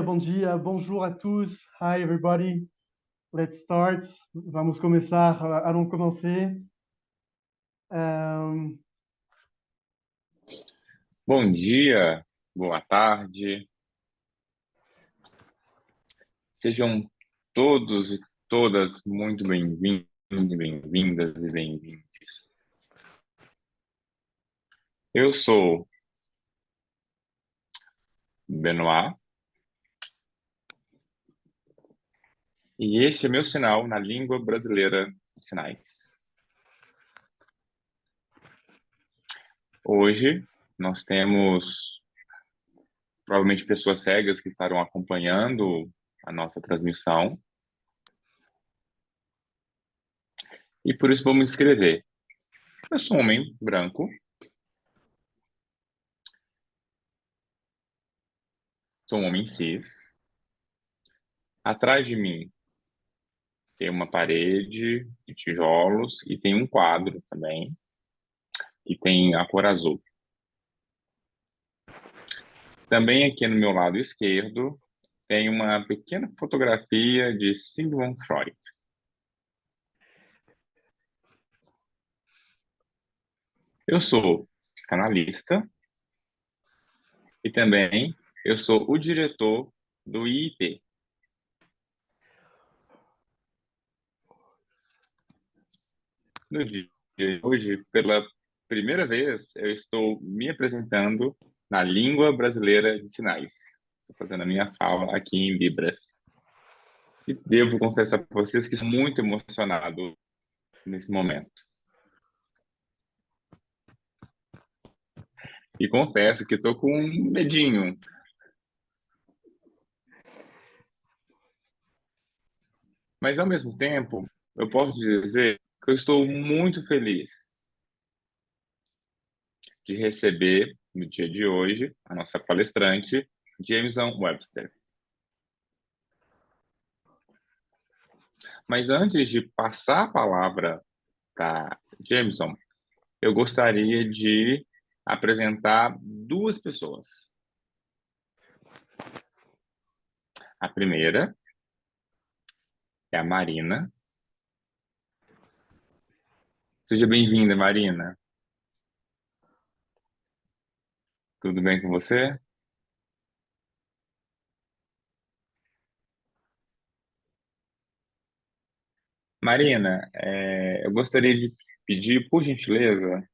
bonjour à tous. Hi everybody. Let's start. Vamos começar, allons commencer. Euh, Bom dia, boa tarde. Sejam todos e todas muito bem-vindos, bem-vindas e bem-vindes. Eu sou Benoit e este é meu sinal na língua brasileira de sinais. Hoje nós temos provavelmente pessoas cegas que estarão acompanhando a nossa transmissão e por isso vou me inscrever. Eu sou um homem branco, sou um homem cis. Atrás de mim tem uma parede de tijolos e tem um quadro também, que tem a cor azul. Também aqui no meu lado esquerdo tem uma pequena fotografia de Sigmund Freud. Eu sou psicanalista e também eu sou o diretor do IIP. No dia de hoje, pela primeira vez, eu estou me apresentando na língua brasileira de sinais. Estou fazendo a minha fala aqui em Libras. E devo confessar para vocês que estou muito emocionado nesse momento. E confesso que estou com um medinho. Mas, ao mesmo tempo, eu posso dizer que eu estou muito feliz de receber, no dia de hoje, a nossa palestrante, Jameson Webster. Mas antes de passar a palavra para Jameson, eu gostaria de apresentar duas pessoas. A primeira é a Marina. Seja bem-vinda, Marina. Tudo bem com você? Marina, eu gostaria de pedir, por gentileza,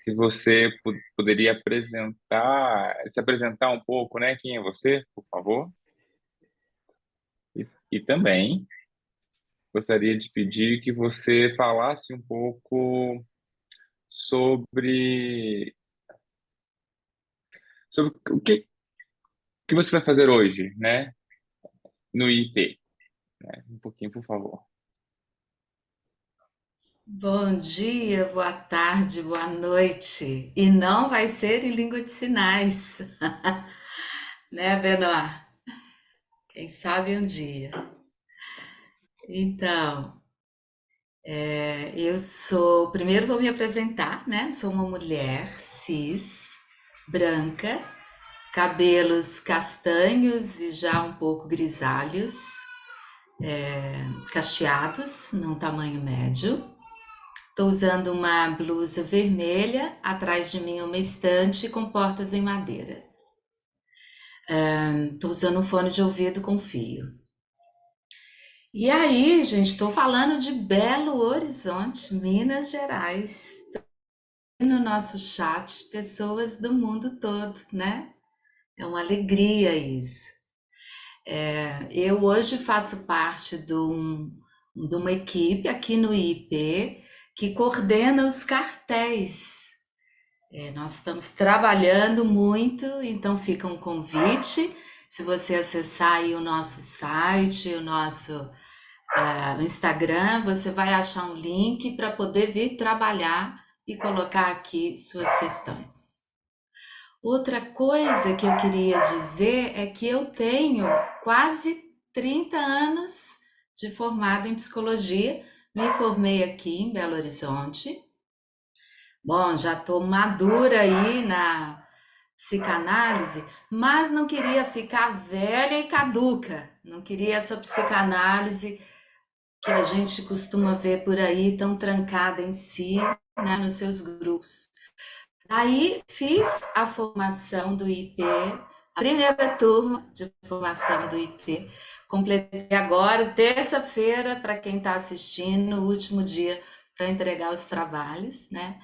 se você poderia se apresentar um pouco, né? Quem é você, por favor? E também gostaria de pedir que você falasse um pouco sobre, sobre o que você vai fazer hoje, né? No IP, né? Um pouquinho, por favor. Bom dia, boa tarde, boa noite. E não vai ser em língua de sinais, né, Benoit? Quem sabe um dia. Então, eu sou. Primeiro vou me apresentar, né? Sou uma mulher cis, branca, cabelos castanhos e já um pouco grisalhos, cacheados, num tamanho médio. Estou usando uma blusa vermelha, atrás de mim uma estante com portas em madeira. Estou usando um fone de ouvido com fio. E aí, gente, estou falando de Belo Horizonte, Minas Gerais. No nosso chat, pessoas do mundo todo, né? É uma alegria isso. Eu hoje faço parte de uma equipe aqui no IP que coordena os cartéis. Nós estamos trabalhando muito, então fica um convite. Se você acessar aí o nosso site, o nosso Instagram, você vai achar um link para poder vir trabalhar e colocar aqui suas questões. Outra coisa que eu queria dizer é que eu tenho quase 30 anos de formada em psicologia, me formei aqui em Belo Horizonte. Bom, já estou madura aí na psicanálise, mas não queria ficar velha e caduca, não queria essa psicanálise que a gente costuma ver por aí, tão trancada em si, né, nos seus grupos. Aí fiz a formação do IP, a primeira turma de formação do IP. Completei agora, terça-feira, para quem está assistindo, o último dia para entregar os trabalhos, né?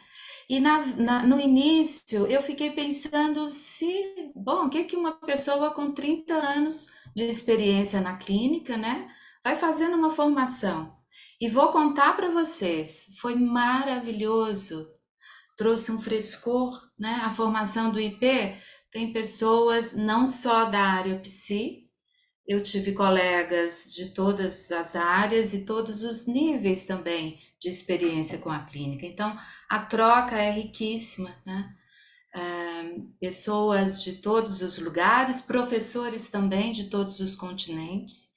E no início eu fiquei pensando se, bom, o que que uma pessoa com 30 anos de experiência na clínica, né, vai fazer numa formação? E vou contar para vocês, foi maravilhoso, trouxe um frescor, né? A formação do IP tem pessoas não só da área psi, eu tive colegas de todas as áreas e todos os níveis também de experiência com a clínica. Então, a troca é riquíssima, né? Pessoas de todos os lugares, professores também de todos os continentes.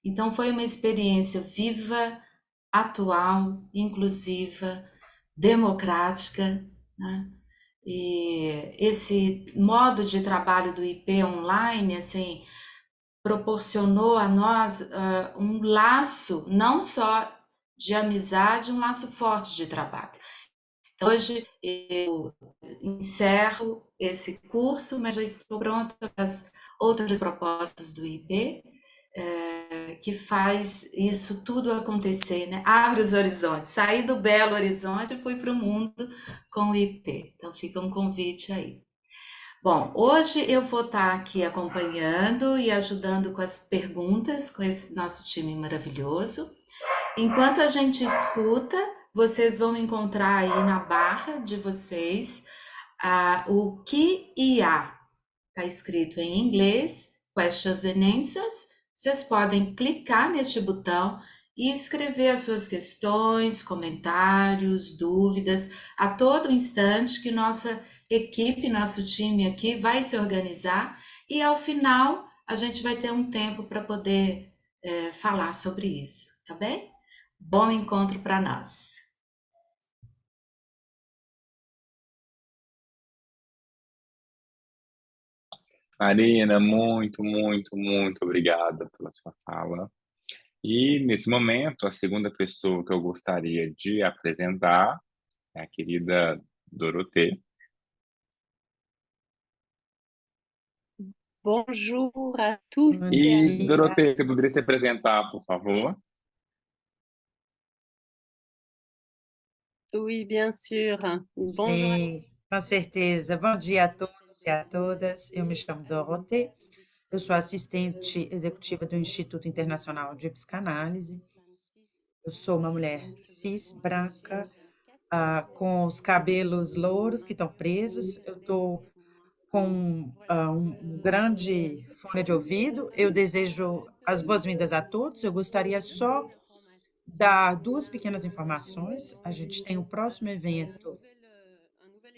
Então, foi uma experiência viva, atual, inclusiva, democrática, né? E esse modo de trabalho do IP online, assim, proporcionou a nós um laço, não só de amizade, um laço forte de trabalho. Então, hoje eu encerro esse curso, mas já estou pronta para as outras propostas do IP, que faz isso tudo acontecer, né? Abre os horizontes. Saí do Belo Horizonte e fui para o mundo com o IP. Então, fica um convite aí. Bom, hoje eu vou estar aqui acompanhando e ajudando com as perguntas com esse nosso time maravilhoso. Enquanto a gente escuta, vocês vão encontrar aí na barra de vocês o QIA. Está escrito em inglês, Questions and Answers. Vocês podem clicar neste botão e escrever as suas questões, comentários, dúvidas, a todo instante que nossa equipe, nosso time aqui vai se organizar e ao final a gente vai ter um tempo para poder falar sobre isso, tá bem? Bom encontro para nós. Marina, muito, muito, muito obrigada pela sua fala. E nesse momento, a segunda pessoa que eu gostaria de apresentar é a querida Dorothée. Bonjour à tous Bom et à E, dia. Dorothée, você poderia se apresentar, por favor? oui, bien sûr. Bonjour. Sim, com certeza. Bom dia a todos e a todas. Eu me chamo Dorothée. Eu sou assistente executiva do Instituto Internacional de Psicanálise. Eu sou uma mulher cis, branca, com os cabelos louros que estão presos. Eu estou com um grande fone de ouvido. Eu desejo as boas-vindas a todos. Eu gostaria só dar duas pequenas informações. A gente tem o próximo evento,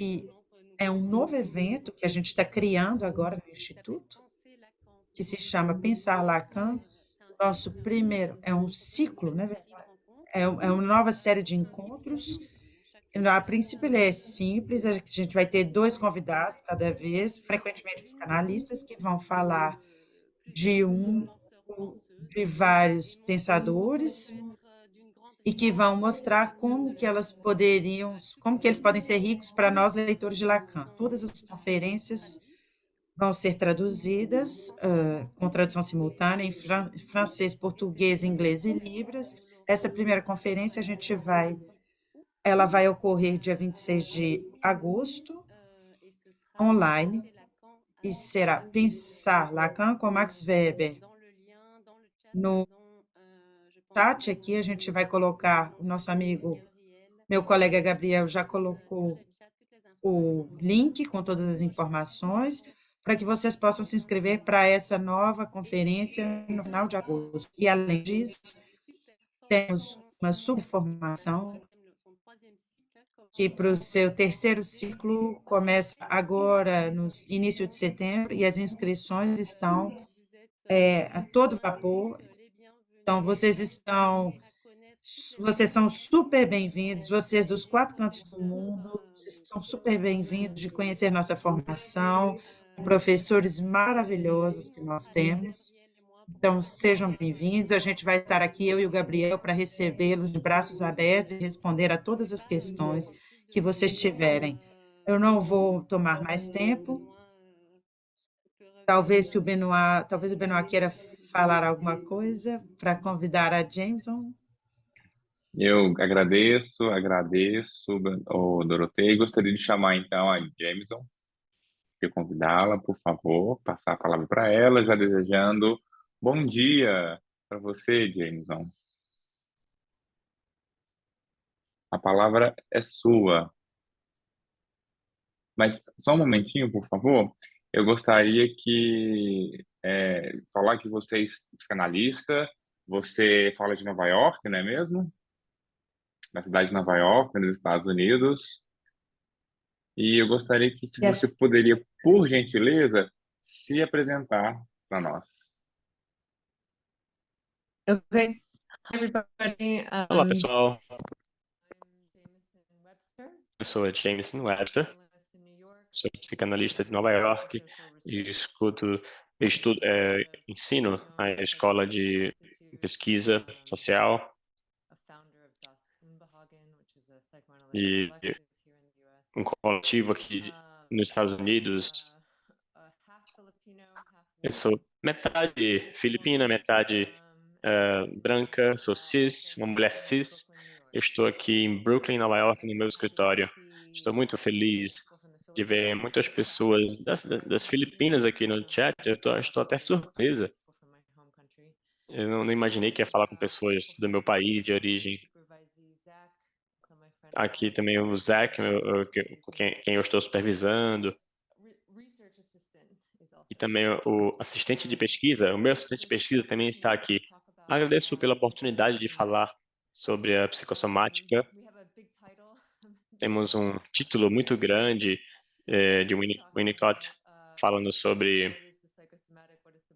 e é um novo evento que a gente está criando agora no Instituto, que se chama Pensar Lacan. O nosso primeiro é um ciclo, né? É uma nova série de encontros. A princípio, ele é simples, a gente vai ter dois convidados cada vez, frequentemente psicanalistas, que vão falar de de vários pensadores e que vão mostrar como que eles podem ser ricos para nós, leitores de Lacan. Todas as conferências vão ser traduzidas, com tradução simultânea em francês, português, inglês e libras. Essa primeira conferência ela vai ocorrer dia 26 de agosto, online, e será Pensar Lacan com Max Weber. No chat aqui a gente vai colocar o nosso amigo, meu colega Gabriel já colocou o link com todas as informações para que vocês possam se inscrever para essa nova conferência no final de agosto. E, além disso, temos uma super formação que, para o seu terceiro ciclo, começa agora, no início de setembro, e as inscrições estão a todo vapor. Então, vocês são super bem-vindos, vocês dos quatro cantos do mundo, vocês são super bem-vindos de conhecer nossa formação, professores maravilhosos que nós temos. Então, sejam bem-vindos. A gente vai estar aqui, eu e o Gabriel, para recebê-los de braços abertos e responder a todas as questões que vocês tiverem. Eu não vou tomar mais tempo. Talvez o Benoit queira falar alguma coisa para convidar a Jameson. Eu agradeço, o Dorothea, e gostaria de chamar então a Jameson, e convidá-la, por favor, passar a palavra para ela, já desejando bom dia para você, Jameson. A palavra é sua. Mas só um momentinho, por favor. Eu gostaria que falar que você é psicanalista, você fala de Nova York, não é mesmo? Na cidade de Nova York, nos Estados Unidos. E eu gostaria que, se você Yes. poderia, por gentileza, se apresentar para nós. Okay. Hi, everybody. Olá, pessoal. I'm Jameson Webster. Eu sou a Jameson Webster, Journalist in New York. sou psicanalista de Nova York e ensino na escola de pesquisa social A founder of Das Unbehagen, which is a psychoanalytic e collective here in the US. um coletivo aqui nos Estados Unidos. Half Filipino, half Eu white. sou metade filipina, metade branca, sou cis, uma mulher cis. Eu estou aqui em Brooklyn, Nova York, no meu escritório. Estou muito feliz de ver muitas pessoas das Filipinas aqui no chat. Estou até surpresa. Eu não imaginei que ia falar com pessoas do meu país de origem. Aqui também o Zach, com quem eu estou supervisando. E também o assistente de pesquisa, o meu assistente de pesquisa também está aqui. Agradeço pela oportunidade de falar sobre a psicossomática. Temos um título muito grande de Winnicott falando sobre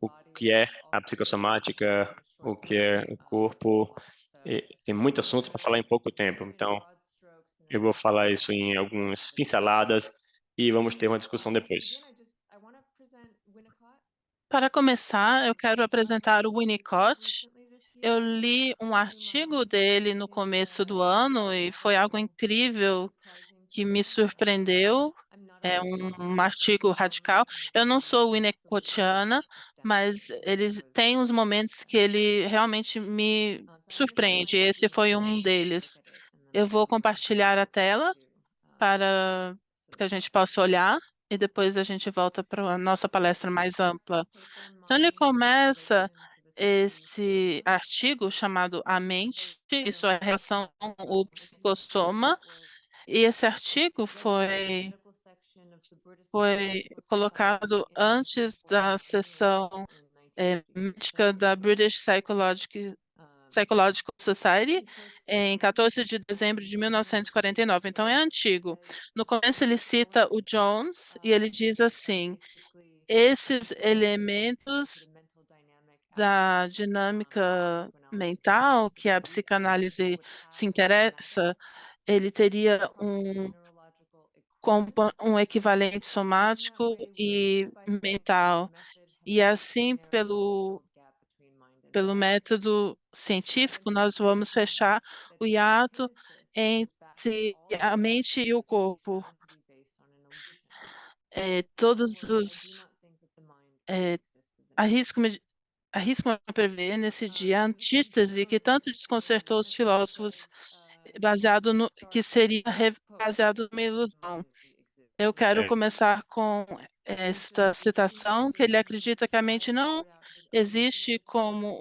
o que é a psicossomática, o que é o corpo. E tem muito assunto para falar em pouco tempo, então eu vou falar isso em algumas pinceladas e vamos ter uma discussão depois. Para começar, eu quero apresentar o Winnicott. Eu li um artigo dele no começo do ano e foi algo incrível que me surpreendeu. É um artigo radical. Eu não sou winnicottiana, mas eles têm uns momentos que ele realmente me surpreende. Esse foi um deles. Eu vou compartilhar a tela para que a gente possa olhar e depois a gente volta para a nossa palestra mais ampla. Então, ele começa esse artigo chamado A Mente e sua relação com o psicossoma, e esse artigo foi colocado antes da sessão médica da British Psychological Society, em 14 de dezembro de 1949. Então, é antigo. No começo, ele cita o Jones e ele diz assim: esses elementos da dinâmica mental que a psicanálise se interessa, ele teria um equivalente somático e mental. E assim, pelo método científico, nós vamos fechar o hiato entre a mente e o corpo. Todos os arrisco-me a prever nesse dia a antítese que tanto desconcertou os filósofos, que seria baseado numa ilusão. Eu quero começar com esta citação, que ele acredita que a mente não existe como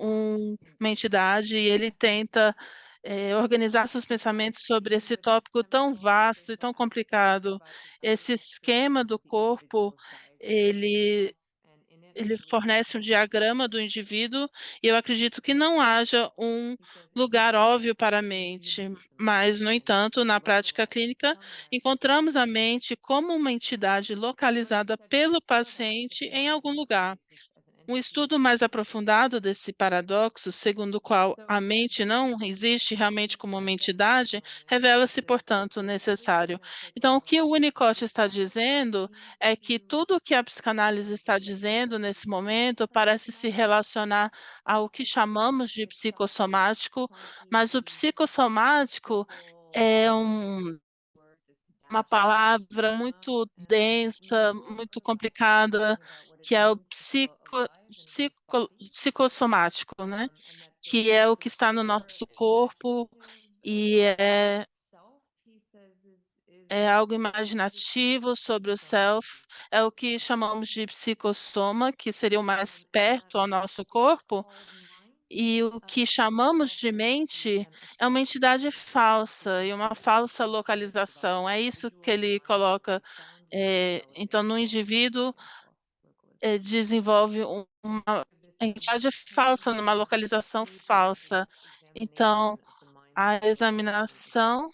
uma entidade e ele tenta organizar seus pensamentos sobre esse tópico tão vasto e tão complicado. Esse esquema do corpo, ele fornece um diagrama do indivíduo e eu acredito que não haja um lugar óbvio para a mente, mas, no entanto, na prática clínica, encontramos a mente como uma entidade localizada pelo paciente em algum lugar. Um estudo mais aprofundado desse paradoxo, segundo o qual a mente não existe realmente como uma entidade, revela-se, portanto, necessário. Então, o que o Winnicott está dizendo é que tudo o que a psicanálise está dizendo nesse momento parece se relacionar ao que chamamos de psicossomático, mas o psicossomático é uma palavra muito densa, muito complicada, que é o psicossomático, né? Que é o que está no nosso corpo e é algo imaginativo sobre o self, é o que chamamos de psicossoma, que seria o mais perto ao nosso corpo, e o que chamamos de mente é uma entidade falsa e uma falsa localização. É isso que ele coloca. Então, no indivíduo, desenvolve uma entidade falsa, numa localização falsa. Então, a examinação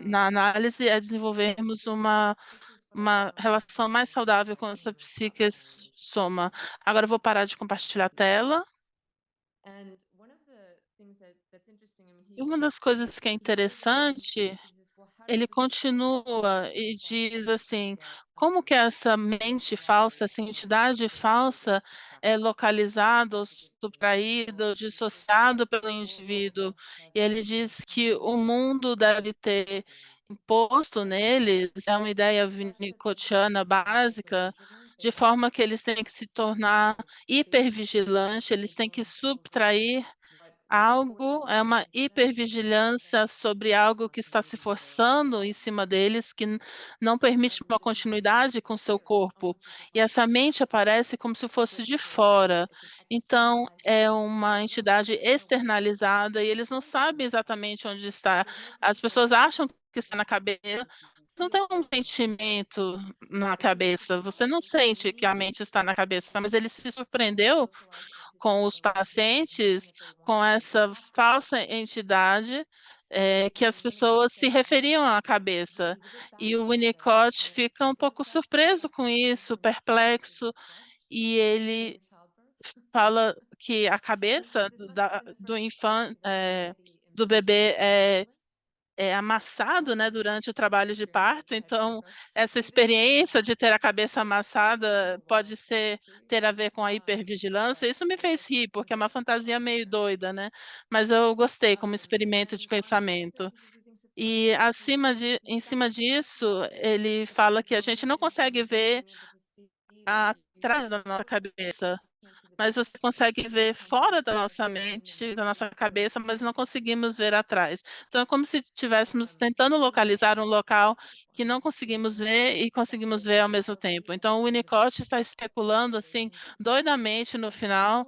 na análise é desenvolvermos uma relação mais saudável com essa psique soma. Agora eu vou parar de compartilhar a tela. E uma das coisas que é interessante, ele continua e diz assim, como que essa mente falsa, essa entidade falsa é localizada, ou subtraída, ou dissociado pelo indivíduo? E ele diz que o mundo deve ter imposto neles, é uma ideia winnicottiana básica, de forma que eles têm que se tornar hipervigilantes, eles têm que subtrair algo, é uma hipervigilância sobre algo que está se forçando em cima deles, que não permite uma continuidade com seu corpo. E essa mente aparece como se fosse de fora. Então, é uma entidade externalizada e eles não sabem exatamente onde está. As pessoas acham que está na cabeça, mas não tem um sentimento na cabeça. Você não sente que a mente está na cabeça, mas ele se surpreendeu com os pacientes, com essa falsa entidade que as pessoas se referiam à cabeça. E o Winnicott fica um pouco surpreso com isso, perplexo, e ele fala que a cabeça do bebê é amassado, né, durante o trabalho de parto. Então, essa experiência de ter a cabeça amassada pode ter a ver com a hipervigilância. Isso me fez rir, porque é uma fantasia meio doida, né? Mas eu gostei como experimento de pensamento. E em cima disso, ele fala que a gente não consegue ver atrás da nossa cabeça, mas você consegue ver fora da nossa mente, da nossa cabeça, mas não conseguimos ver atrás. Então, é como se estivéssemos tentando localizar um local que não conseguimos ver e conseguimos ver ao mesmo tempo. Então, o Winnicott está especulando assim, doidamente no final.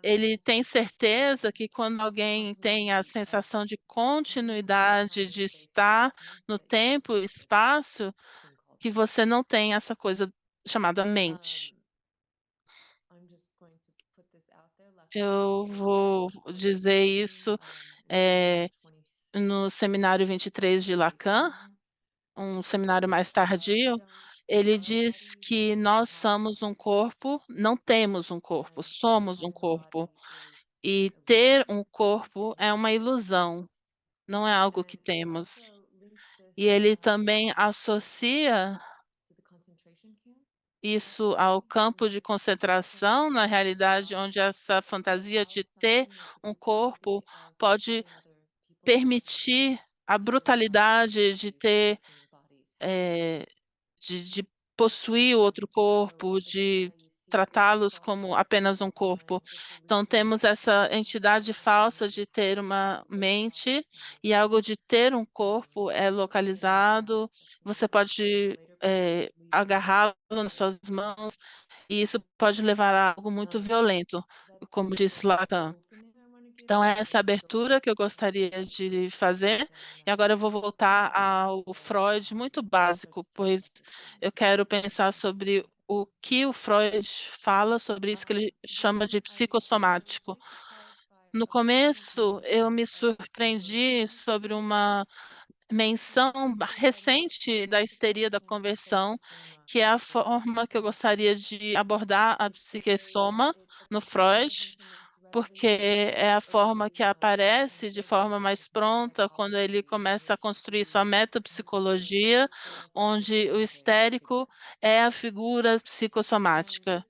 Ele tem certeza que quando alguém tem a sensação de continuidade, de estar no tempo e espaço, que você não tem essa coisa chamada mente. Eu vou dizer isso eh, no seminário 23 de Lacan, um seminário mais tardio. Ele diz que nós somos um corpo, não temos um corpo, somos um corpo. E ter um corpo é uma ilusão, não é algo que temos. E ele também associa isso ao campo de concentração, na realidade, onde essa fantasia de ter um corpo pode permitir a brutalidade de ter, de possuir o outro corpo, de tratá-los como apenas um corpo. Então, temos essa entidade falsa de ter uma mente e algo de ter um corpo é localizado, você pode agarrá-lo nas suas mãos, e isso pode levar a algo muito violento, como disse Lacan. Então, é essa abertura que eu gostaria de fazer. E agora eu vou voltar ao Freud muito básico, pois eu quero pensar sobre o que o Freud fala sobre isso que ele chama de psicossomático. No começo, eu me surpreendi sobre uma menção recente da histeria da conversão, que é a forma que eu gostaria de abordar a psique soma no Freud, porque é a forma que aparece de forma mais pronta quando ele começa a construir sua metapsicologia, onde o histérico é a figura psicossomática.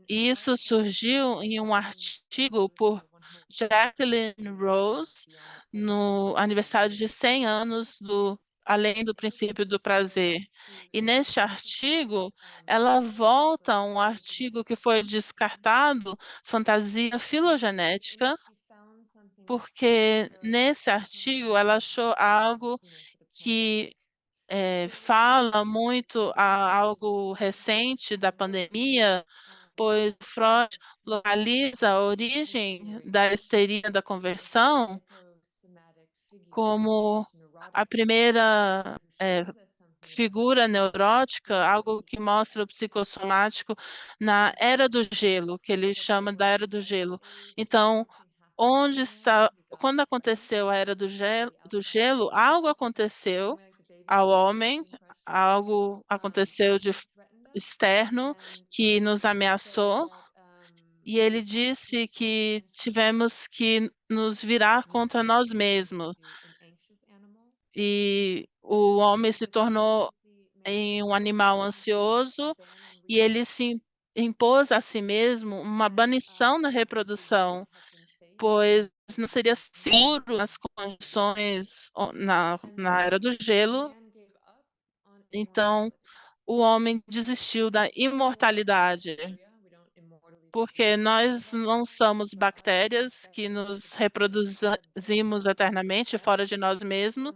E isso surgiu em um artigo por Jacqueline Rose no aniversário de 100 anos do Além do Princípio do Prazer. E neste artigo, ela volta a um artigo que foi descartado, Fantasia Filogenética, porque nesse artigo ela achou algo que fala muito a algo recente da pandemia, pois Freud localiza a origem da histeria da conversão como a primeira figura neurótica, algo que mostra o psicossomático na Era do Gelo, que ele chama da Era do Gelo. Então, onde está, quando aconteceu a Era do Gelo, algo aconteceu ao homem, algo aconteceu de externo que nos ameaçou, e ele disse que tivemos que nos virar contra nós mesmos. E o homem se tornou em um animal ansioso e ele se impôs a si mesmo uma banição na reprodução, pois não seria seguro nas condições na era do gelo. Então, o homem desistiu da imortalidade, porque nós não somos bactérias que nos reproduzimos eternamente fora de nós mesmos.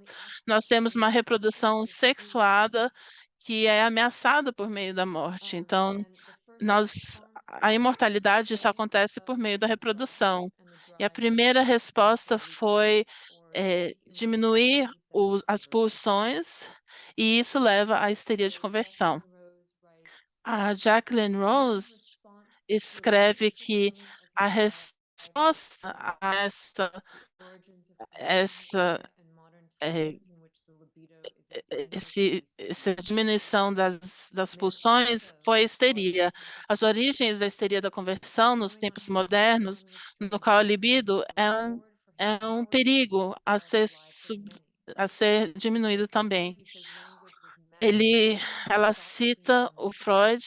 Nós temos uma reprodução sexuada que é ameaçada por meio da morte. Então, a imortalidade isso acontece por meio da reprodução. E a primeira resposta foi diminuir as pulsões, e isso leva à histeria de conversão. A Jacqueline Rose escreve que a resposta a essa eh, essa diminuição das pulsões foi a histeria. As origens da histeria da conversão nos tempos modernos, no qual a libido é um perigo a ser diminuído também. Ela cita o Freud,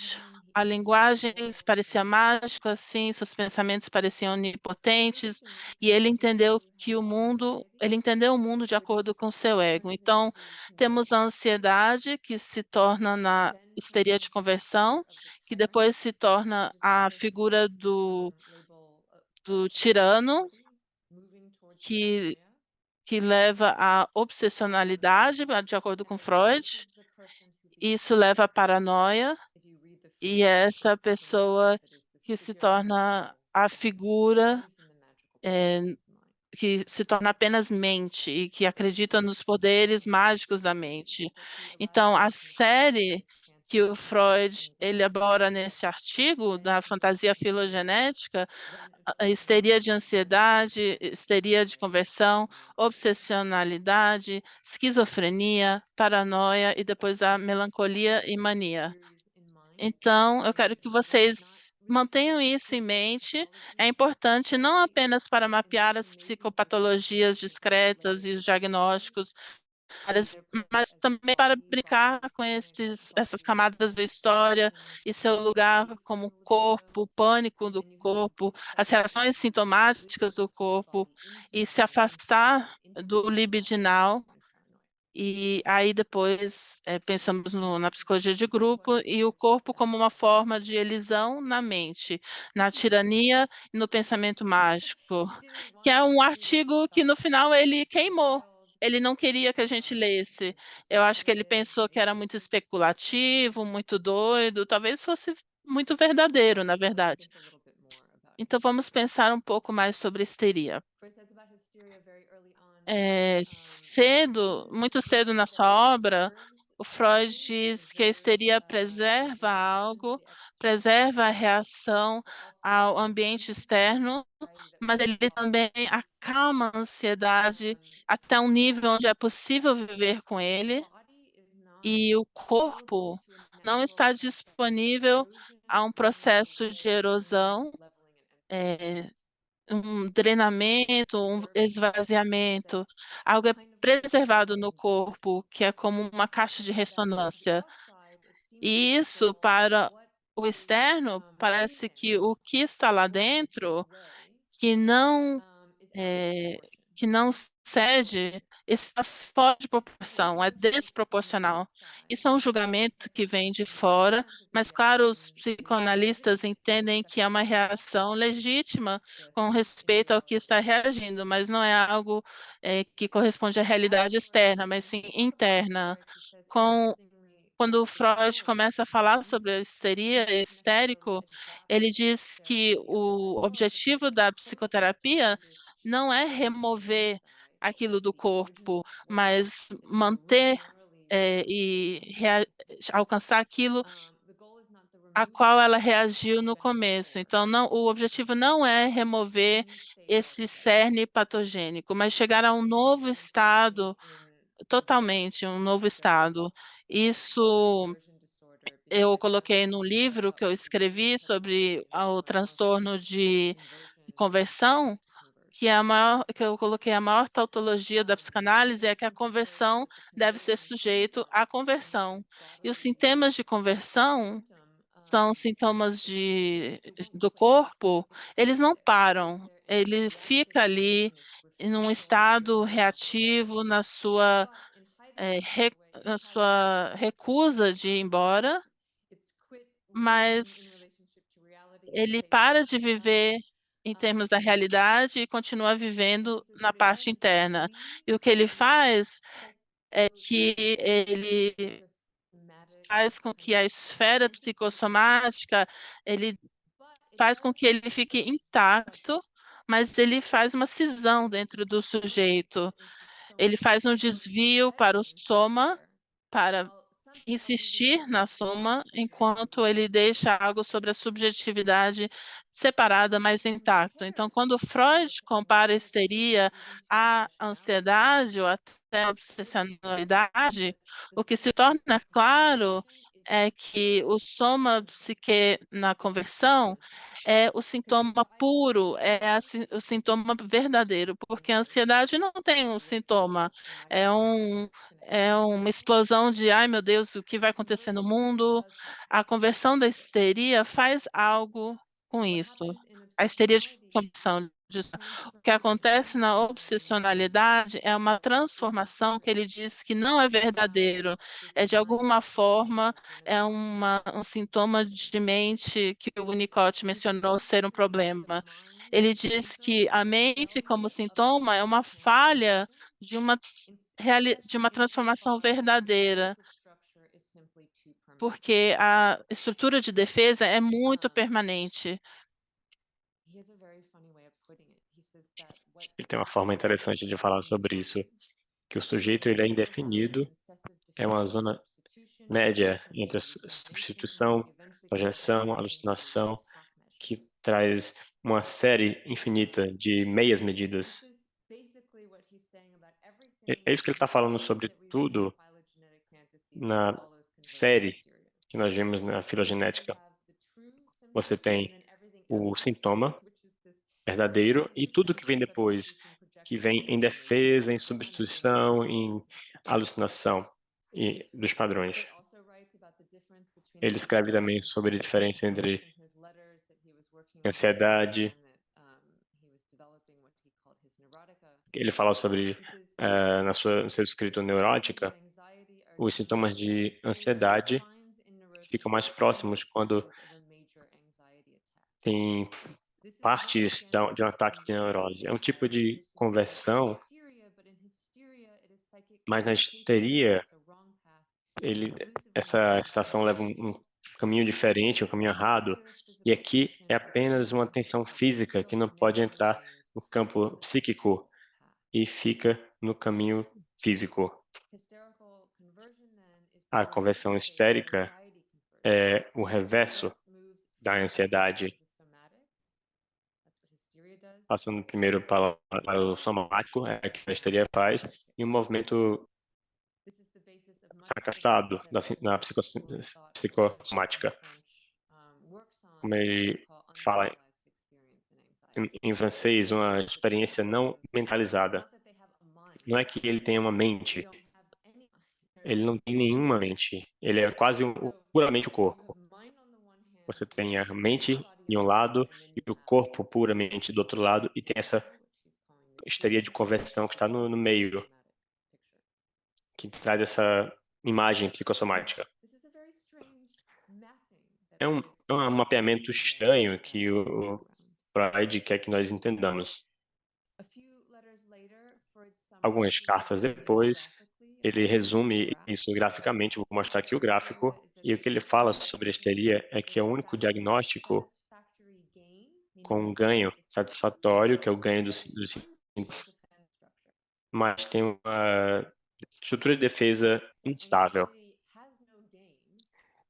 a linguagem parecia mágica, assim, seus pensamentos pareciam onipotentes, e ele entendeu o mundo de acordo com seu ego. Então, temos a ansiedade, que se torna na histeria de conversão, que depois se torna a figura do tirano, que, que leva à obsessionalidade, de acordo com Freud. Isso leva à paranoia, e é essa pessoa que se torna a figura, eh, que se torna apenas mente e que acredita nos poderes mágicos da mente. Então, a série que o Freud elabora nesse artigo da fantasia filogenética, a histeria de ansiedade, histeria de conversão, obsessionalidade, esquizofrenia, paranoia e depois a melancolia e mania. Então, eu quero que vocês mantenham isso em mente. É importante não apenas para mapear as psicopatologias discretas e os diagnósticos, mas também para brincar com essas camadas da história e seu lugar como corpo, o pânico do corpo, as reações sintomáticas do corpo, e se afastar do libidinal. E aí depois pensamos na psicologia de grupo e o corpo como uma forma de elisão na mente, na tirania e no pensamento mágico, que é um artigo que no final ele queimou. Ele não queria que a gente lesse. Eu acho que ele pensou que era muito especulativo, muito doido, talvez fosse muito verdadeiro, na verdade. Então vamos pensar um pouco mais sobre histeria. Muito cedo na sua obra, O Freud diz que a histeria preserva algo, preserva a reação ao ambiente externo, mas ele também acalma a ansiedade até um nível onde é possível viver com ele, e o corpo não está disponível a um processo de erosão, um drenamento, um esvaziamento. Algo é preservado no corpo, que é como uma caixa de ressonância. E isso, para o externo, parece que o que está lá dentro, que não é, que não cede, está fora de proporção, é desproporcional. Isso é um julgamento que vem de fora, mas, claro, os psicoanalistas entendem que é uma reação legítima com respeito ao que está reagindo, mas não é algo que corresponde à realidade externa, mas sim interna. Com Quando o Freud começa a falar sobre a histeria, histérico, ele diz que o objetivo da psicoterapia não é remover aquilo do corpo, mas manter alcançar aquilo a qual ela reagiu no começo. Então, não, o objetivo não é remover esse cerne patogênico, mas chegar a um novo estado, totalmente um novo estado. Isso eu coloquei num livro que eu escrevi sobre o transtorno de conversão, que é a maior, que eu coloquei a maior tautologia da psicanálise é que a conversão deve ser sujeito à conversão. E os sintomas de conversão são sintomas do corpo, eles não param, ele fica ali em um estado reativo na sua recusa de ir embora, mas ele para de viver em termos da realidade e continua vivendo na parte interna. E o que ele faz é que ele faz com que a esfera psicossomática, ele faz com que ele fique intacto, mas ele faz uma cisão dentro do sujeito. Ele faz um desvio para o soma, para insistir na soma, enquanto ele deixa algo sobre a subjetividade separada, mas intacto. Então, quando Freud compara a histeria à ansiedade ou até à obsessionalidade, o que se torna claro é que o soma psique na conversão é o sintoma puro, o sintoma verdadeiro, porque a ansiedade não tem um sintoma, é uma explosão de, ai meu Deus, o que vai acontecer no mundo? A conversão da histeria faz algo com isso. A histeria de conversão. O que acontece na obsessionalidade é uma transformação que ele diz que não é verdadeiro, é de alguma forma, um sintoma de mente que o Winnicott mencionou ser um problema. Ele diz que a mente, como sintoma, é uma falha de de uma transformação verdadeira, porque a estrutura de defesa é muito permanente. Ele tem uma forma interessante de falar sobre isso, que o sujeito ele é indefinido, é uma zona média entre a substituição, projeção, alucinação, que traz uma série infinita de meias medidas. É isso que ele está falando sobre tudo na série que nós vimos na filogenética. Você tem o sintoma verdadeiro e tudo que vem depois, que vem em defesa, em substituição, em alucinação e dos padrões. Ele escreve também sobre a diferença entre ansiedade. Ele fala sobre, no seu escrito neurótica, os sintomas de ansiedade ficam mais próximos quando tem partes de um ataque de neurose. É um tipo de conversão, mas na histeria, essa estação leva um caminho diferente, um caminho errado, e aqui é apenas uma tensão física que não pode entrar no campo psíquico e fica no caminho físico. A conversão histérica é o reverso da ansiedade, passando primeiro para o somático, é o que a histeria faz, e um movimento fracassado na psicossomática, como ele fala em francês, uma experiência não mentalizada. Não é que ele tenha uma mente, ele não tem nenhuma mente, ele é quase puramente o corpo. Você tem a mente de um lado e o corpo puramente do outro lado, e tem essa histeria de conversão que está no meio, que traz essa imagem psicossomática. É um mapeamento estranho que o Freud quer que nós entendamos. Algumas cartas depois, ele resume isso graficamente, vou mostrar aqui o gráfico, e o que ele fala sobre a histeria é que é o único diagnóstico com um ganho satisfatório, que é o ganho dos sintomas, mas tem uma estrutura de defesa instável.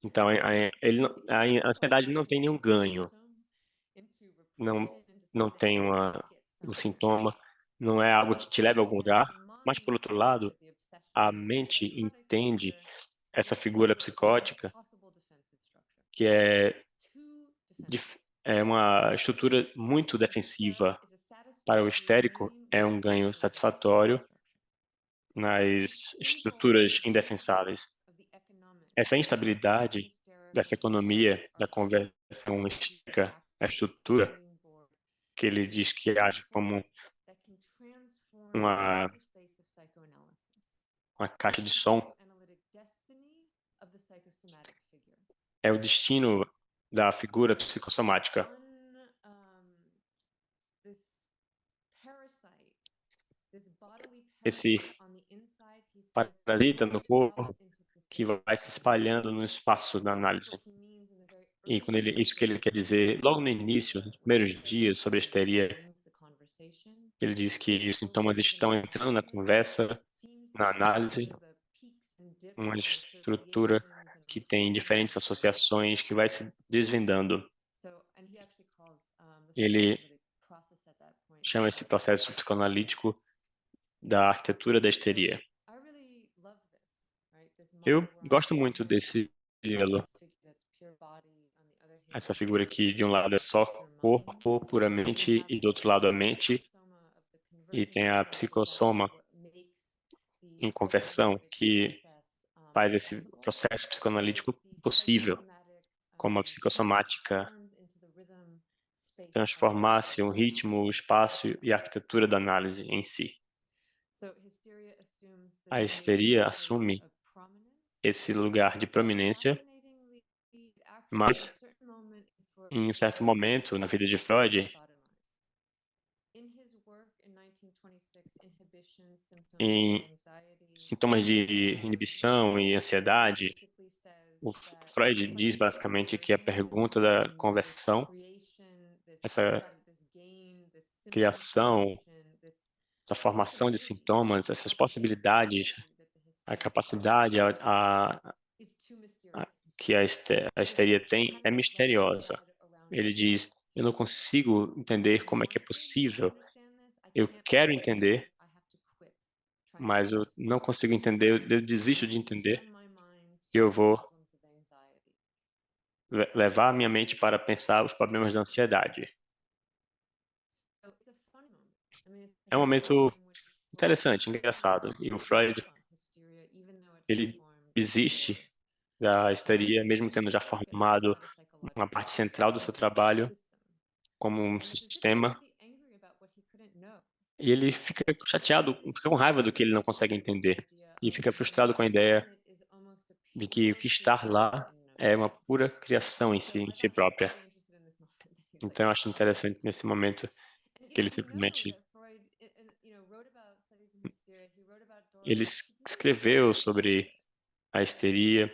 Então, a ansiedade não tem nenhum ganho, não tem um sintoma, não é algo que te leve a algum lugar, mas, por outro lado, a mente entende essa figura psicótica que é uma estrutura muito defensiva. Para o histérico, é um ganho satisfatório nas estruturas indefensáveis. Essa instabilidade dessa economia da conversão histérica, a estrutura, que ele diz que age como uma caixa de som, é o destino da figura psicossomática. Esse parasita no corpo que vai se espalhando no espaço da análise. E isso que ele quer dizer, logo no início, nos primeiros dias sobre a histeria, ele diz que os sintomas estão entrando na conversa, na análise, uma estrutura que tem diferentes associações que vai se desvendando. Ele chama esse processo psicoanalítico da arquitetura da histeria. Eu gosto muito desse modelo. Essa figura aqui, de um lado é só corpo puramente e do outro lado a mente, e tem a psicossoma em conversão que faz esse processo psicoanalítico possível, como a psicossomática transformasse um ritmo, o espaço e a arquitetura da análise em si. A histeria assume esse lugar de prominência, mas em um certo momento na vida de Freud, em sintomas de inibição e ansiedade, o Freud diz basicamente que a pergunta da conversão, essa criação, essa formação de sintomas, essas possibilidades, a capacidade que a histeria tem é misteriosa. Ele diz, eu não consigo entender como é que é possível. Eu quero entender, mas eu não consigo entender, eu desisto de entender, e eu vou levar a minha mente para pensar os problemas da ansiedade. É um momento interessante, engraçado. E o Freud, ele desiste da histeria, mesmo tendo já formado uma parte central do seu trabalho como um sistema. E ele fica chateado, fica com raiva do que ele não consegue entender. E fica frustrado com a ideia de que o que está lá é uma pura criação em si própria. Então, eu acho interessante nesse momento que ele simplesmente... Ele escreveu sobre a histeria.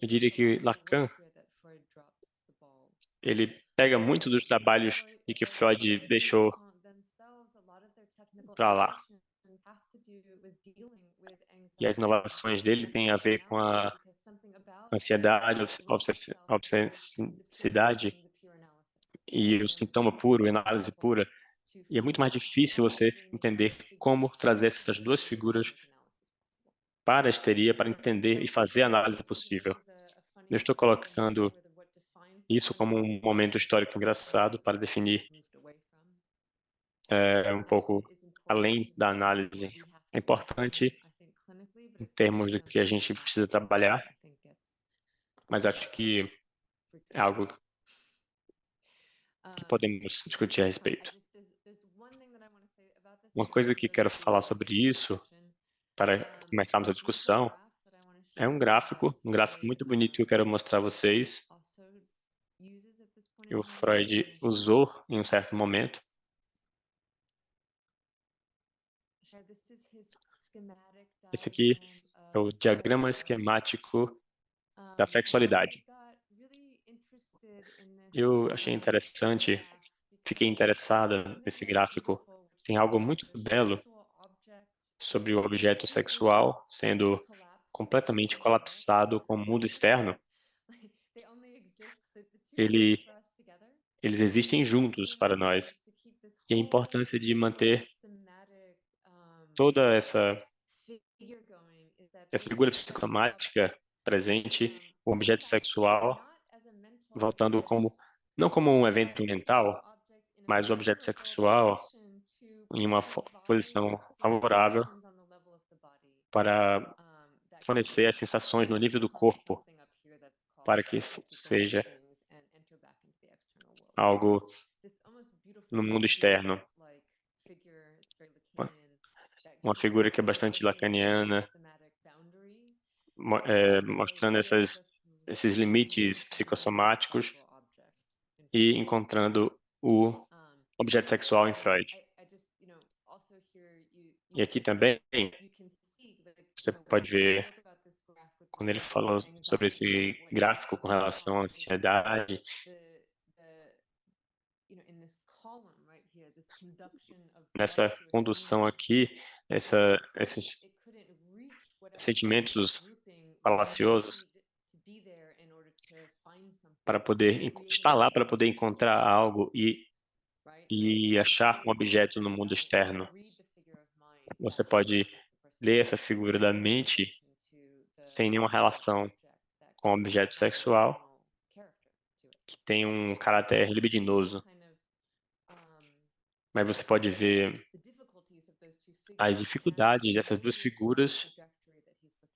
Eu diria que Lacan, ele pega muito dos trabalhos de que Freud deixou para lá. E as inovações dele têm a ver com a ansiedade, obsessidade e o sintoma puro, a análise pura. E é muito mais difícil você entender como trazer essas duas figuras para a histeria, para entender e fazer a análise possível. Eu estou colocando isso como um momento histórico engraçado para definir um pouco além da análise. É importante em termos do que a gente precisa trabalhar, mas acho que é algo que podemos discutir a respeito. Uma coisa que quero falar sobre isso, para começarmos a discussão, é um gráfico muito bonito que eu quero mostrar a vocês, que o Freud usou em um certo momento. Esse aqui é o diagrama esquemático da sexualidade. Eu achei interessante, fiquei interessada nesse gráfico. Tem algo muito belo sobre o objeto sexual sendo completamente colapsado com o mundo externo. Eles existem juntos para nós. E a importância de manter toda essa figura psicomática presente, o objeto sexual, voltando não como um evento mental, mas o objeto sexual em uma posição favorável para fornecer as sensações no nível do corpo, para que seja algo no mundo externo. Uma figura que é bastante lacaniana, mostrando esses limites psicossomáticos e encontrando o objeto sexual em Freud. E aqui também você pode ver quando ele falou sobre esse gráfico com relação à ansiedade, nessa condução aqui, esses sentimentos falaciosos para poder estar lá para poder encontrar algo e achar um objeto no mundo externo. Você pode ler essa figura da mente sem nenhuma relação com o objeto sexual, que tem um caráter libidinoso. Mas você pode ver as dificuldades dessas duas figuras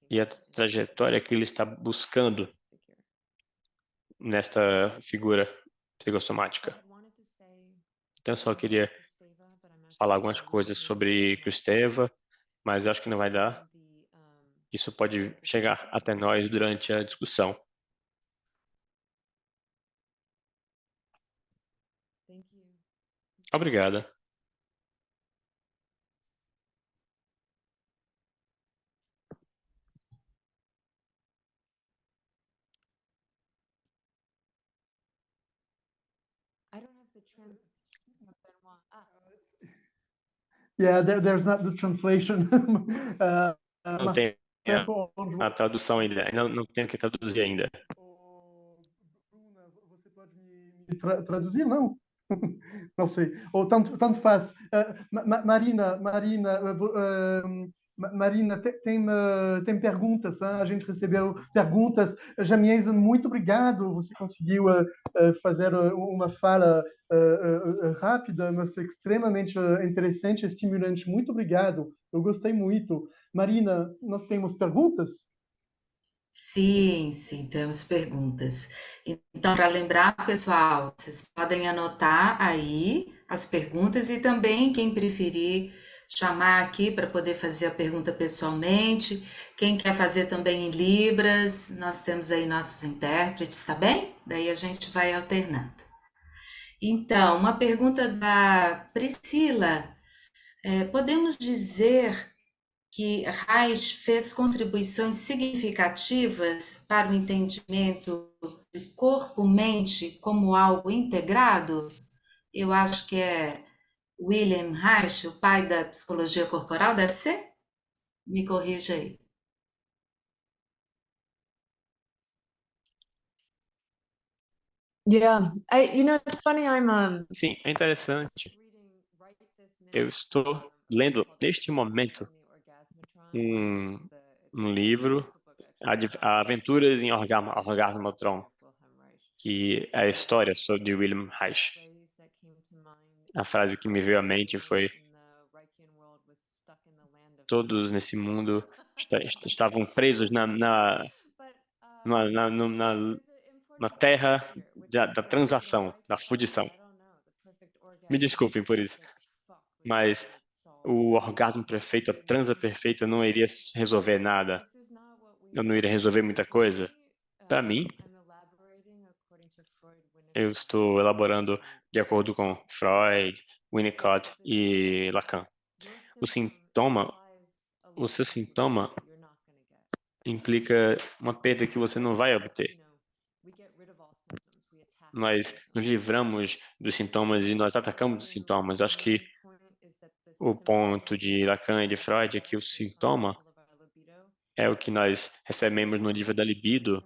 e a trajetória que ele está buscando nesta figura psicossomática. Então, eu só queria falar algumas coisas sobre Kristeva, mas acho que não vai dar. Isso pode chegar até nós durante a discussão. Obrigada. Yeah, there's not the translation. Não tem a tradução ainda. Não tenho que traduzir ainda. Bruna, você pode me traduzir? Não? Não sei. Ou tanto faz. Marina, tem perguntas, a gente recebeu perguntas. Jamiens, muito obrigado, você conseguiu fazer uma fala rápida, mas extremamente interessante, estimulante. Muito obrigado, eu gostei muito. Marina, nós temos perguntas? Sim, temos perguntas. Então, para lembrar, pessoal, vocês podem anotar aí as perguntas e também, quem preferir, chamar aqui para poder fazer a pergunta pessoalmente. Quem quer fazer também em Libras, nós temos aí nossos intérpretes, tá bem? Daí a gente vai alternando. Então, uma pergunta da Priscila. Podemos dizer que Reich fez contribuições significativas para o entendimento de corpo-mente como algo integrado? Eu acho que é William Reich, o pai da psicologia corporal, deve ser? Me corrija aí. Yeah, it's funny. Sim, é interessante. Eu estou lendo neste momento um, um livro, Aventuras em Orgasmotron, que é a história sobre William Reich. A frase que me veio à mente foi: todos nesse mundo estavam presos na terra da transação, da fundição. Me desculpem por isso, mas o orgasmo perfeito, a transa perfeita não iria resolver nada. Eu não iria resolver muita coisa. Para mim, eu estou elaborando de acordo com Freud, Winnicott e Lacan. O sintoma, o seu sintoma implica uma perda que você não vai obter. Nós nos livramos dos sintomas e nós atacamos os sintomas. Acho que o ponto de Lacan e de Freud é que o sintoma é o que nós recebemos no nível da libido.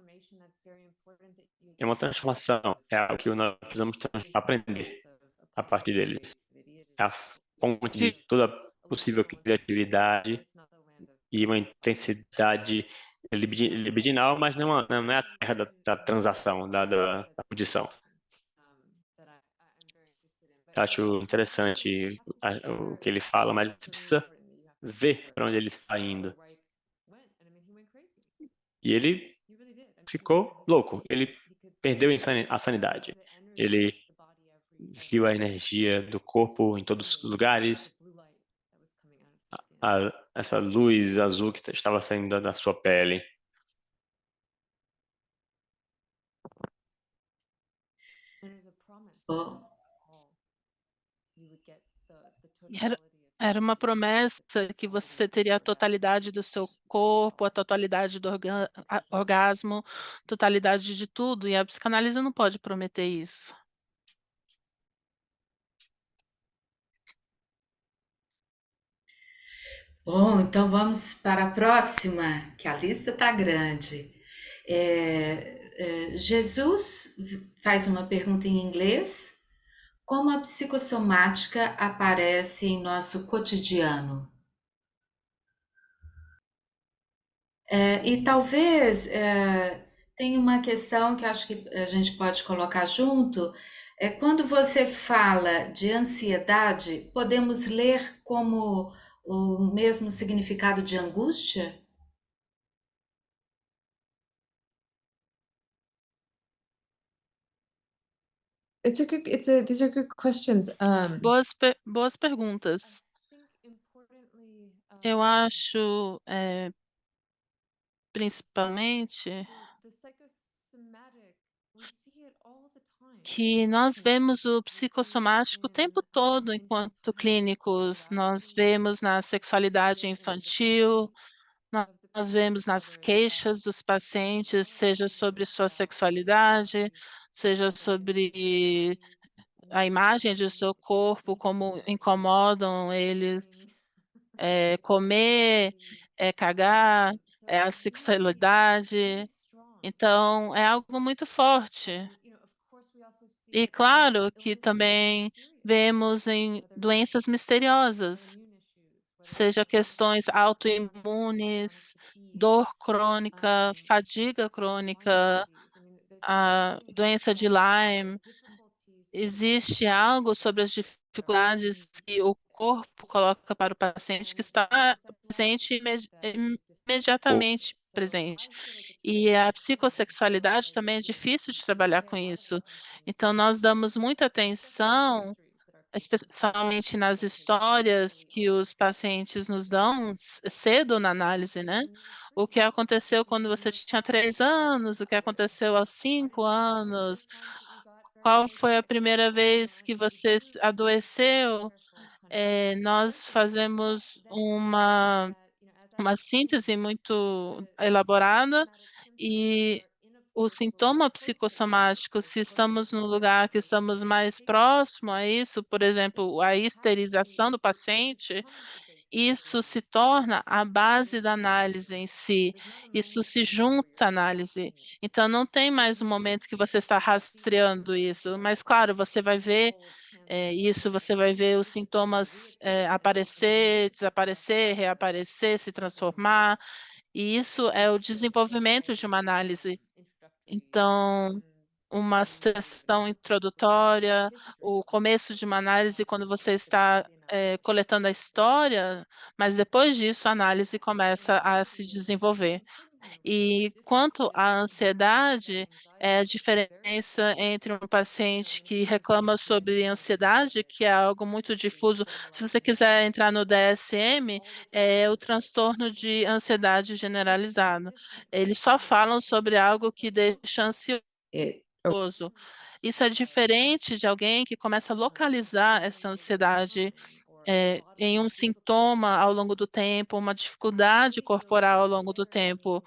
É uma transformação, é algo que nós precisamos aprender a partir deles. É a fonte de toda possível criatividade e uma intensidade libidinal, mas não é a terra da transação, da fundição. Acho interessante o que ele fala, mas você precisa ver para onde ele está indo. E ele ficou louco, ele perdeu a sanidade. Ele viu a energia do corpo em todos os lugares, essa luz azul que estava saindo da sua pele. Oh, Era uma promessa que você teria a totalidade do seu corpo, a totalidade do orgasmo, totalidade de tudo, e a psicanálise não pode prometer isso. bom, então vamos para a próxima, que a lista está grande. Jesus faz uma pergunta em inglês. Como a psicossomática aparece em nosso cotidiano? E talvez tenha uma questão que acho que a gente pode colocar junto. Quando você fala de ansiedade, podemos ler como o mesmo significado de angústia? These are good questions. Boas perguntas. Eu acho, principalmente, que nós vemos o psicossomático o tempo todo enquanto clínicos. Nós vemos na sexualidade infantil, nós vemos nas queixas dos pacientes, seja sobre sua sexualidade, seja sobre a imagem de seu corpo, como incomodam eles, comer, cagar, a sexualidade. Então, é algo muito forte. E claro que também vemos em doenças misteriosas, seja questões autoimunes, dor crônica, fadiga crônica, a doença de Lyme. Existe algo sobre as dificuldades que o corpo coloca para o paciente que está presente imediatamente presente. E a psicossexualidade também é difícil de trabalhar com isso. Então, nós damos muita atenção, especialmente nas histórias que os pacientes nos dão cedo na análise, né? O que aconteceu quando você tinha 3 anos, o que aconteceu aos 5 anos, qual foi a primeira vez que você adoeceu? Nós fazemos uma síntese muito elaborada e o sintoma psicossomático, se estamos no lugar que estamos mais próximo a isso, por exemplo, a histerização do paciente, isso se torna a base da análise em si, isso se junta à análise. Então, não tem mais um momento que você está rastreando isso, mas, claro, você vai ver isso, você vai ver os sintomas aparecer, desaparecer, reaparecer, se transformar, e isso é o desenvolvimento de uma análise. Então, uma sessão introdutória, o começo de uma análise quando você está coletando a história, mas depois disso a análise começa a se desenvolver. E quanto à ansiedade, é a diferença entre um paciente que reclama sobre ansiedade, que é algo muito difuso. Se você quiser entrar no DSM, é o transtorno de ansiedade generalizada. Eles só falam sobre algo que deixa ansioso. Isso é diferente de alguém que começa a localizar essa ansiedade em um sintoma ao longo do tempo, uma dificuldade corporal ao longo do tempo.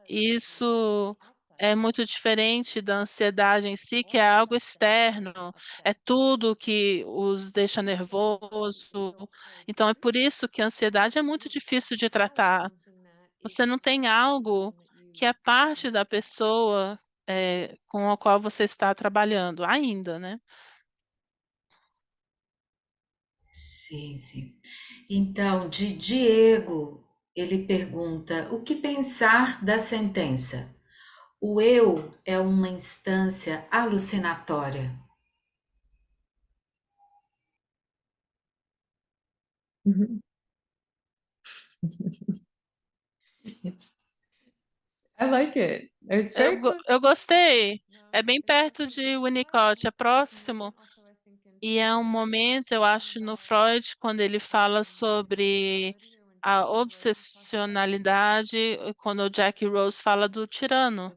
Isso é muito diferente da ansiedade em si, que é algo externo, é tudo que os deixa nervoso. Então, é por isso que a ansiedade é muito difícil de tratar. Você não tem algo que é parte da pessoa com a qual você está trabalhando ainda, né? Sim, sim. Então, de Diego, ele pergunta: o que pensar da sentença? O eu é uma instância alucinatória. Mhm. It's I like it. It's very close. Eu gostei. É bem perto de Winnicott, é próximo. E é um momento, eu acho, no Freud, quando ele fala sobre a obsessionalidade, quando o Jack Rose fala do tirano.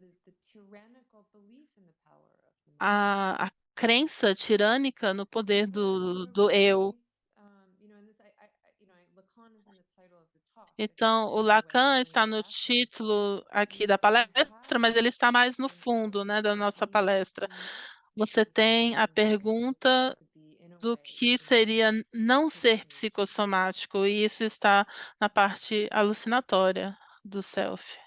A crença tirânica no poder do eu. Então, o Lacan está no título aqui da palestra, mas ele está mais no fundo, né, da nossa palestra. Você tem a pergunta do que seria não ser psicossomático, e isso está na parte alucinatória do self.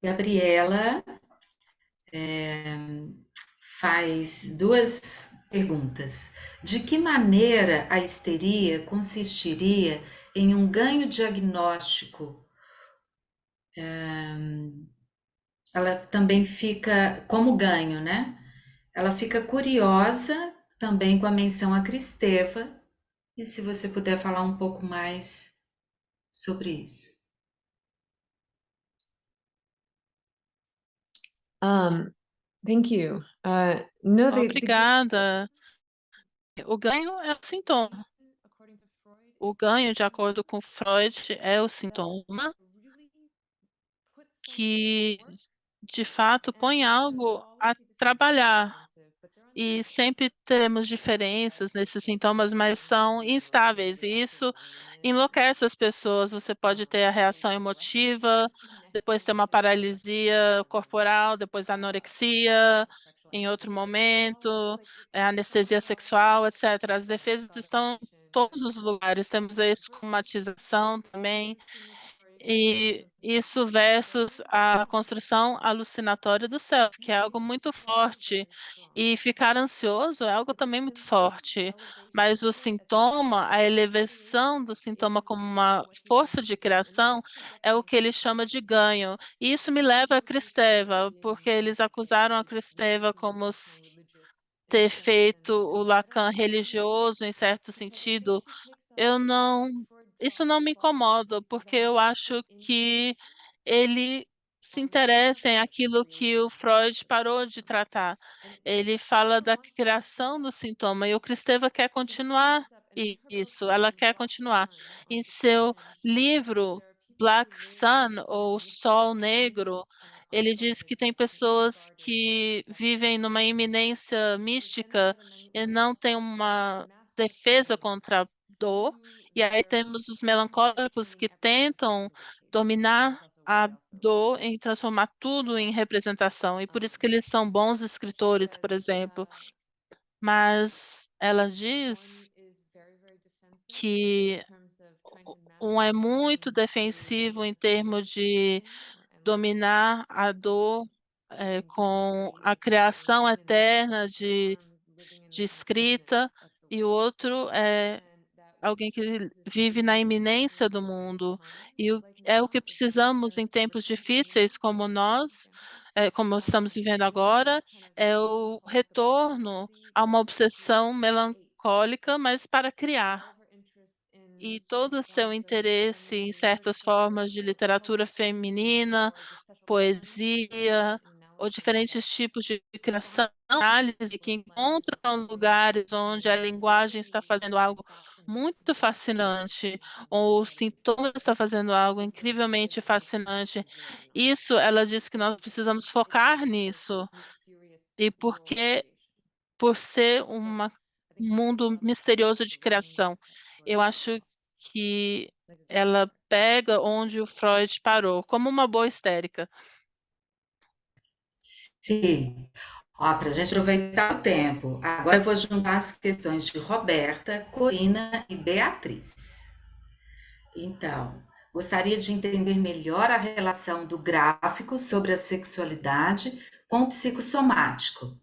Gabriela faz duas perguntas. De que maneira a histeria consistiria em um ganho diagnóstico? Ela também fica, como ganho, né? Ela fica curiosa também com a menção a Cristeva. E se você puder falar um pouco mais sobre isso. Um, Thank you. No, the Obrigada. O ganho é o sintoma. O ganho, de acordo com Freud, é o sintoma que, de fato, põe algo a trabalhar. E sempre teremos diferenças nesses sintomas, mas são instáveis. E isso enlouquece as pessoas. Você pode ter a reação emotiva, depois ter uma paralisia corporal, depois anorexia, em outro momento, anestesia sexual, etc. As defesas estão em todos os lugares. Temos a estigmatização também. E isso versus a construção alucinatória do self, que é algo muito forte. E ficar ansioso é algo também muito forte. Mas o sintoma, a elevação do sintoma como uma força de criação, é o que ele chama de ganho. E isso me leva a Kristeva, porque eles acusaram a Kristeva como ter feito o Lacan religioso, em certo sentido. Eu não, isso não me incomoda, porque eu acho que ele se interessa em aquilo que o Freud parou de tratar. Ele fala da criação do sintoma e o Kristeva quer continuar isso, ela quer continuar. Em seu livro Black Sun, ou Sol Negro, ele diz que tem pessoas que vivem numa iminência mística e não têm uma defesa contra a dor, e aí temos os melancólicos que tentam dominar a dor em transformar tudo em representação. E por isso que eles são bons escritores, por exemplo. Mas ela diz que um é muito defensivo em termos de dominar a dor com a criação eterna de escrita, e o outro é alguém que vive na iminência do mundo. É o que precisamos em tempos difíceis como nós, como estamos vivendo agora, é o retorno a uma obsessão melancólica, mas para criar. E todo o seu interesse em certas formas de literatura feminina, poesia, ou diferentes tipos de criação, análise, que encontram lugares onde a linguagem está fazendo algo muito fascinante, ou o sintoma está fazendo algo incrivelmente fascinante. Isso, ela diz que nós precisamos focar nisso. E porque, por ser um mundo misterioso de criação, eu acho que ela pega onde o Freud parou, como uma boa histérica. Sim. Ó, para a gente aproveitar o tempo, agora eu vou juntar as questões de Roberta, Corina e Beatriz. Então, gostaria de entender melhor a relação do gráfico sobre a sexualidade com o psicossomático.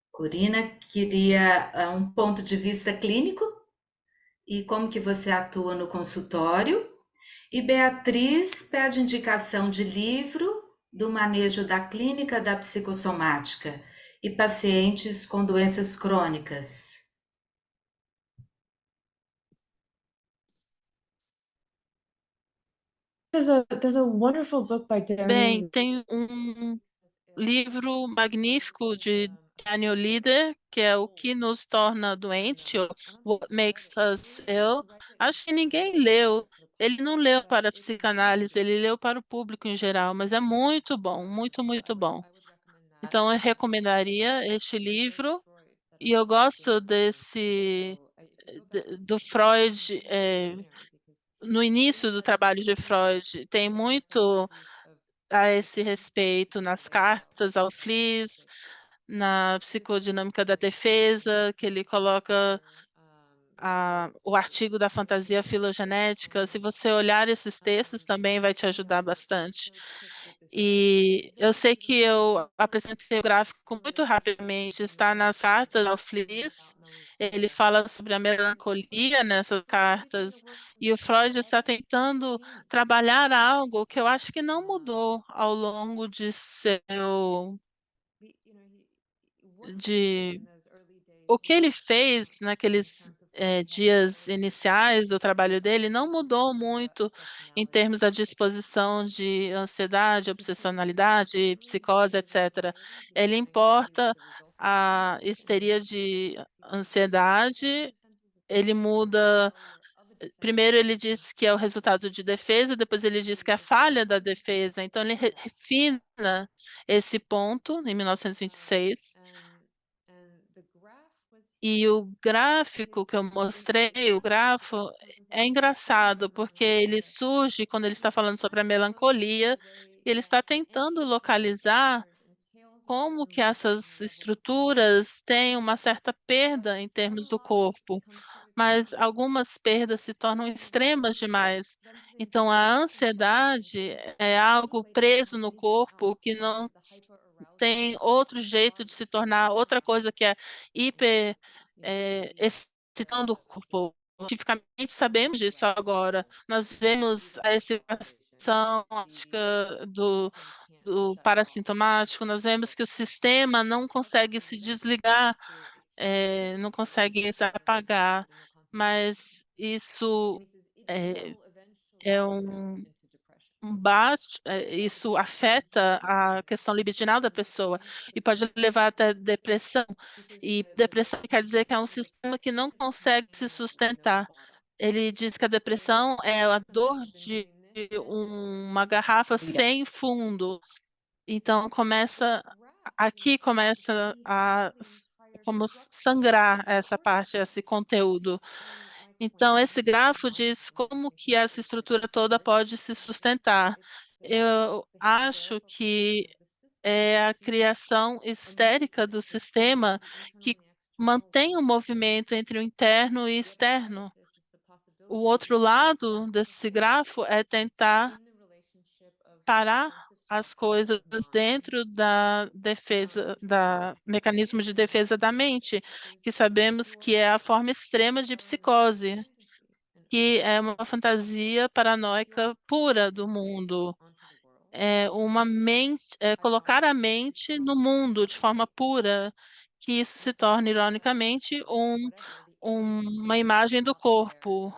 Corina queria um ponto de vista clínico e como que você atua no consultório. E Beatriz pede indicação de livro do manejo da clínica da psicossomática e pacientes com doenças crônicas. There's a wonderful book by Bem, Daniel. tem um livro magnífico de Daniel Lieder, que é O que nos torna doente, ou What Makes Us Ill. Acho que ninguém leu. Ele não leu para a psicanálise, ele leu para o público em geral, mas é muito bom, muito, muito bom. Então, eu recomendaria este livro, e eu gosto do Freud, no início do trabalho de Freud, tem muito a esse respeito nas cartas ao Flies, na psicodinâmica da defesa, que ele coloca o artigo da fantasia filogenética. Se você olhar esses textos, também vai te ajudar bastante. E eu sei que eu apresentei o gráfico muito rapidamente, está nas cartas ao Flies. Ele fala sobre a melancolia nessas cartas, e o Freud está tentando trabalhar algo que eu acho que não mudou ao longo de o que ele fez naqueles dias iniciais do trabalho dele não mudou muito em termos da disposição de ansiedade, obsessionalidade, psicose, etc. Ele importa a histeria de ansiedade, ele muda. Primeiro ele diz que é o resultado de defesa, depois ele diz que é a falha da defesa. Então ele refina esse ponto em 1926. E o gráfico que eu mostrei, o grafo, é engraçado, porque ele surge quando ele está falando sobre a melancolia, e ele está tentando localizar como que essas estruturas têm uma certa perda em termos do corpo, mas algumas perdas se tornam extremas demais. Então, a ansiedade é algo preso no corpo que não tem outro jeito de se tornar outra coisa que é hiper excitando o corpo. Cientificamente sabemos disso agora. Nós vemos a excitação ótica do parassintomático, nós vemos que o sistema não consegue se desligar, não consegue se apagar, mas isso é, é isso afeta a questão libidinal da pessoa e pode levar até depressão. E depressão quer dizer que é um sistema que não consegue se sustentar. Ele diz que a depressão é a dor de uma garrafa sem fundo. Então aqui começa a como sangrar essa parte, esse conteúdo. Então, esse grafo diz como que essa estrutura toda pode se sustentar. Eu acho que é a criação histérica do sistema que mantém o movimento entre o interno e externo. O outro lado desse grafo é tentar parar as coisas dentro da defesa, da mecanismo de defesa da mente, que sabemos que é a forma extrema de psicose, que é uma fantasia paranoica pura do mundo. É uma mente, é colocar a mente no mundo de forma pura, que isso se torna, ironicamente, uma imagem do corpo.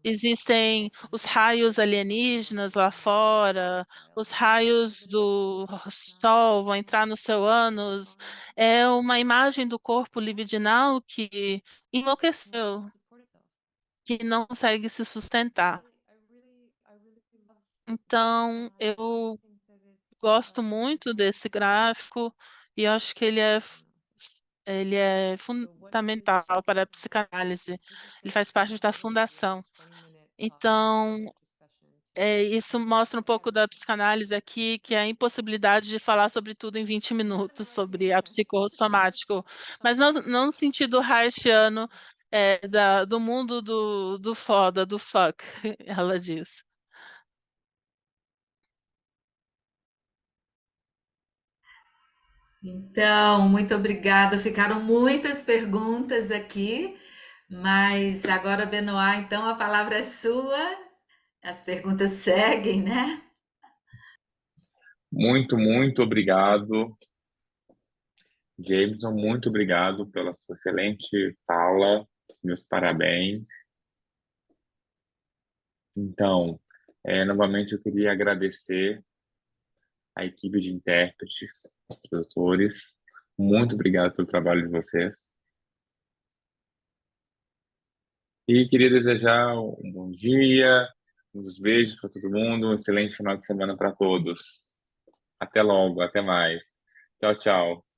Existem os raios alienígenas lá fora, os raios do sol vão entrar no seu ânus. É uma imagem do corpo libidinal que enlouqueceu, que não consegue se sustentar. Então, eu gosto muito desse gráfico e acho que ele é fundamental para a psicanálise. Ele faz parte da fundação. Então, isso mostra um pouco da psicanálise aqui, que é a impossibilidade de falar sobre tudo em 20 minutos, sobre a psicossomático, mas não no sentido haitiano, do mundo do foda, do fuck, ela diz. Então, muito obrigada. Ficaram muitas perguntas aqui, mas agora, Benoit, então a palavra é sua. As perguntas seguem, né? Muito, muito obrigado, Jameson. Muito obrigado pela sua excelente fala. Meus parabéns. Então, novamente eu queria agradecer a equipe de intérpretes, tradutores. Muito obrigado pelo trabalho de vocês. E queria desejar um bom dia, uns beijos para todo mundo, um excelente final de semana para todos. Até logo, até mais. Tchau, tchau.